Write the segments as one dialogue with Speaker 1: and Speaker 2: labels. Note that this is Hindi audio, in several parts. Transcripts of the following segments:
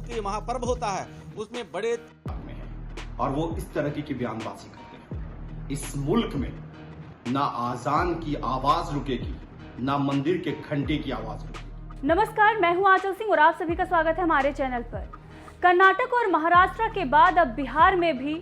Speaker 1: कि महापर्व होता है उसमें बड़े
Speaker 2: में है और वो इस तरह की बयानबाजी करते हैं। इस मुल्क में ना आजान की आवाज रुकेगी, ना मंदिर के घंटे की आवाज रुकेगी।
Speaker 3: नमस्कार, मैं हूं आंचल सिंह और आप सभी का स्वागत है हमारे चैनल पर। कर्नाटक और महाराष्ट्र के बाद अब बिहार में भी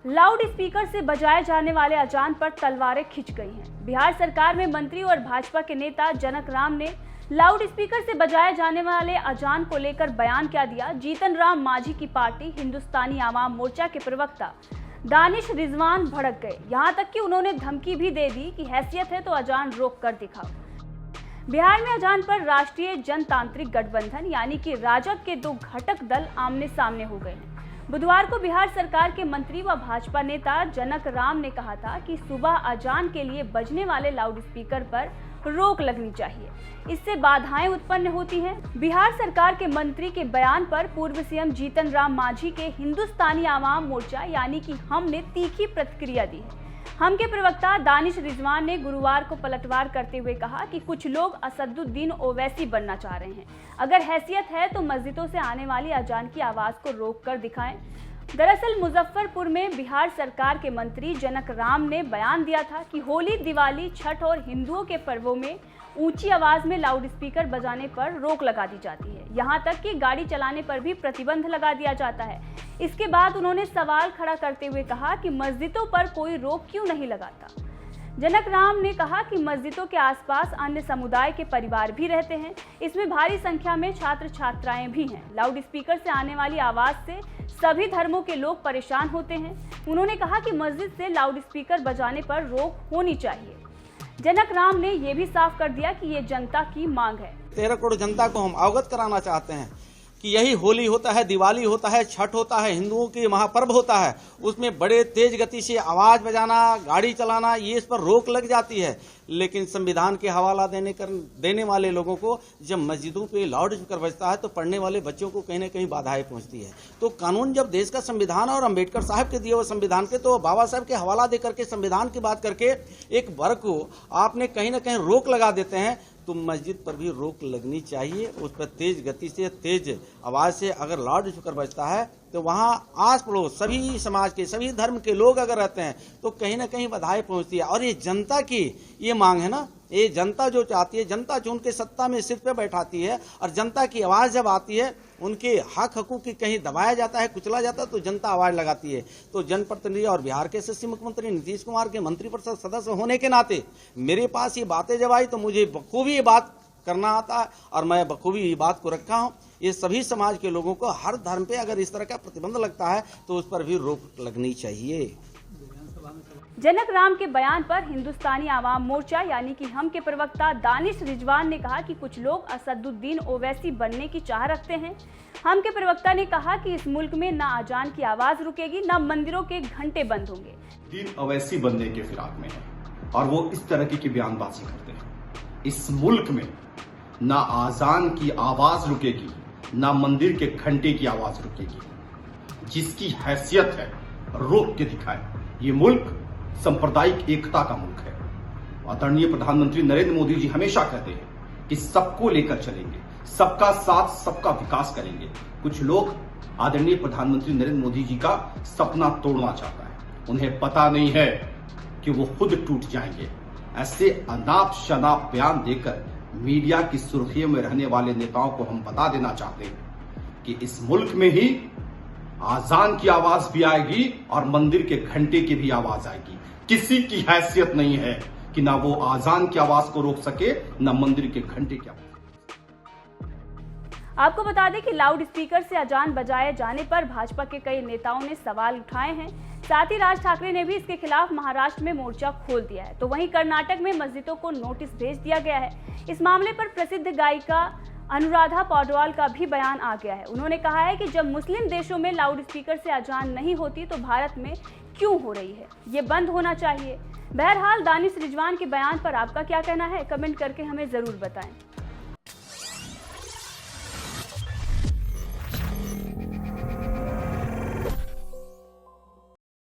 Speaker 3: लाउड स्पीकर से बजाए जाने वाले अजान पर तलवारें खिंच गई हैं। बिहार सरकार में मंत्री और भाजपा के नेता जनक राम ने लाउड स्पीकर से बजाए जाने वाले अजान को लेकर बयान क्या दिया। जीतन राम मांझी की पार्टी हिंदुस्तानी आवाम मोर्चा के प्रवक्ता दानिश रिजवान भड़क गए, यहां तक कि उन्होंने धमकी भी दे दी कि हैसियत है तो अजान रोक कर दिखाओ। बिहार में अजान पर राष्ट्रीय जनतांत्रिक गठबंधन यानी कि राजग के दो घटक दल आमने सामने हो गए हैं। बुधवार को बिहार सरकार के मंत्री व भाजपा नेता जनक राम ने कहा था कि सुबह अजान के लिए बजने वाले लाउड स्पीकर पर रोक लगनी चाहिए, इससे बाधाएं उत्पन्न होती हैं। बिहार सरकार के मंत्री के बयान पर पूर्व सीएम जीतन राम मांझी के हिंदुस्तानी आवाम मोर्चा यानी कि हम ने तीखी प्रतिक्रिया दी है। हम के प्रवक्ता दानिश रिजवान ने गुरुवार को पलटवार करते हुए कहा कि कुछ लोग असदुद्दीन ओवैसी बनना चाह रहे हैं। अगर हैसियत है तो मस्जिदों से आने वाली अजान की आवाज को रोक कर दिखाएं। दरअसल मुजफ्फरपुर में बिहार सरकार के मंत्री जनक राम ने बयान दिया था कि होली, दिवाली, छठ और हिंदुओं के पर्वों में ऊंची आवाज में लाउड स्पीकर बजाने पर रोक लगा दी जाती है, यहां तक कि गाड़ी चलाने पर भी प्रतिबंध लगा दिया जाता है। इसके बाद उन्होंने सवाल खड़ा करते हुए कहा कि मस्जिदों पर कोई रोक क्यों नहीं लगाता। जनक राम ने कहा कि मस्जिदों के आसपास अन्य समुदाय के परिवार भी रहते हैं, इसमें भारी संख्या में छात्र छात्राएं भी हैं। लाउड स्पीकर से आने वाली आवाज से सभी धर्मों के लोग परेशान होते हैं। उन्होंने कहा कि मस्जिद से लाउड स्पीकर बजाने पर रोक होनी चाहिए। जनक राम ने यह भी साफ कर दिया कि ये जनता की मांग है।
Speaker 1: 13 करोड़ जनता को हम अवगत कराना चाहते हैं कि यही होली होता है, दिवाली होता है, छठ होता है, हिंदुओं के महापर्व होता है, उसमें बड़े तेज गति से आवाज बजाना, गाड़ी चलाना, ये इस पर रोक लग जाती है। लेकिन संविधान के हवाला देने वाले लोगों को जब मस्जिदों पे लाउड स्पीकर बजता है तो पढ़ने वाले बच्चों को कहीं ना कहीं बाधाएं पहुंचती है। तो कानून जब देश का संविधान और अम्बेडकर साहब के दिए हुए संविधान के, तो बाबा साहब के हवाला दे करके संविधान की बात करके एक वर्ग को आपने कहीं ना कहीं रोक लगा देते हैं। तो मस्जिद पर भी रोक लगनी चाहिए। उस पर तेज गति से, तेज आवाज से अगर लाउड स्पीकर बजता है तो वहाँ आस पड़ोस सभी समाज के, सभी धर्म के लोग अगर रहते हैं तो कहीं ना कहीं बाधाएं पहुंचती है। और ये जनता की ये मांग है ना, ये जनता जो चाहती है, जनता जो उनके सत्ता में सिर पे बैठाती है, और जनता की आवाज जब आती है, उनके हक हकूक की कहीं दबाया जाता है, कुचला जाता है, तो जनता आवाज लगाती है। तो जनप्रतिनिधि और बिहार के यशस्वी मुख्यमंत्री नीतीश कुमार के मंत्रिपरिषद सदस्य होने के नाते मेरे पास ये बातें जब आई तो मुझे बखूबी ये बात करना आता है और मैं बखूबी ये बात को रखा हूँ। ये सभी समाज के लोगों को हर धर्म पे अगर इस तरह का प्रतिबंध लगता है तो उस पर भी रोक लगनी चाहिए।
Speaker 3: जनक राम के बयान पर हिंदुस्तानी आवाम मोर्चा यानी कि हम के प्रवक्ता दानिश रिजवान ने कहा कि कुछ लोग असदुद्दीन ओवैसी बनने की चाह रखते हैं। हम के प्रवक्ता ने कहा कि इस मुल्क में ना अजान की आवाज रुकेगी, ना मंदिरों के घंटे बंद होंगे।
Speaker 2: दिन ओवैसी बनने के फिराक में है और वो इस तरह की बयानबाजी करते हैं। इस मुल्क में ना आजान की आवाज रुकेगी, ना मंदिर के घंटे की आवाज रुकेगी। जिसकी हैसियत है रोक के दिखाए। ये मुल्क सांप्रदायिक एकता का मुल्क है। आदरणीय प्रधानमंत्री नरेंद्र मोदी जी हमेशा कहते हैं कि सबको लेकर चलेंगे, सबका साथ, सबका विकास करेंगे। कुछ लोग आदरणीय प्रधानमंत्री नरेंद्र मोदी जी का सपना तोड़ना चाहता है। उन्हें पता नहीं है कि वो खुद टूट जाएंगे। ऐसे अनाप शनाप बयान देकर मीडिया की सुर्खियों में रहने वाले नेताओं को हम बता देना चाहते हैं कि इस मुल्क में ही आजान की आवाज भी आएगी और मंदिर के घंटे की भी आवाज आएगी। किसी की हैसियत नहीं है कि ना वो आजान की आवाज को रोक सके, ना मंदिर के घंटे की आवाज।
Speaker 3: आपको बता दें कि लाउड स्पीकर से अजान बजाए जाने पर भाजपा के कई नेताओं ने सवाल उठाए हैं। साथ ही राज ठाकरे ने भी इसके खिलाफ महाराष्ट्र में मोर्चा खोल दिया है। तो वहीं कर्नाटक में मस्जिदों को नोटिस भेज दिया गया है। इस मामले पर प्रसिद्ध गायिका अनुराधा पौडवाल का भी बयान आ गया है। उन्होंने कहा है कि जब मुस्लिम देशों में लाउड स्पीकर से अजान नहीं होती तो भारत में क्यों हो रही है, ये बंद होना चाहिए। बहरहाल दानिश रिजवान के बयान पर आपका क्या कहना है, कमेंट करके हमें जरूर बताएं।